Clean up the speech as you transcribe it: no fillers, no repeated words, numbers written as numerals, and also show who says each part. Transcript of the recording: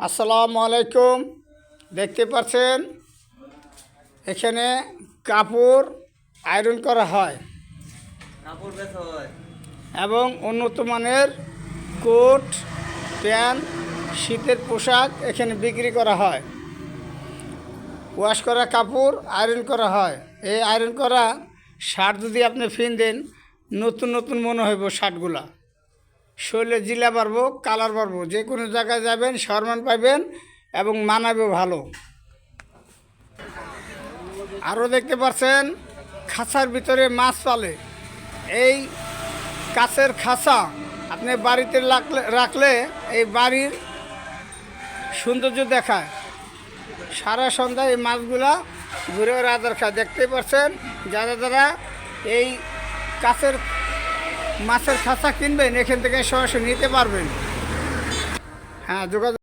Speaker 1: আসসালামু আলাইকুম। দেখতে পাচ্ছেন এখানে কাপড় আয়রন করা হয় এবং উন্নত মানের কোট প্যান্ট শীতের পোশাক এখানে বিক্রি করা হয়। ওয়াশ করা কাপড় আয়রন করা হয়। এই আয়রন করা শার্ট যদি আপনি দেন নতুন নতুন মনে হইব। শার্টগুলা শরীরে জিলা বাড়বো, কালার বাড়বো, যে কোনো জায়গায় যাবেন সম্মান পাইবেন এবং মানাবেও ভালো। আরও দেখতে পাচ্ছেন খাঁচার ভিতরে মাছ পালে। এই কাছের খাঁচা আপনি বাড়িতে রাখলে এই বাড়ির সৌন্দর্য দেখায়। সারা সন্ধ্যায় এই মাছগুলা ঘুরে আদর খায়। দেখতেই পাচ্ছেন যারা এই কাছের মাছের খাঁচা কিনবেন এখান থেকে সরাসরি নিতে পারবেন। হ্যাঁ, যোগাযোগ।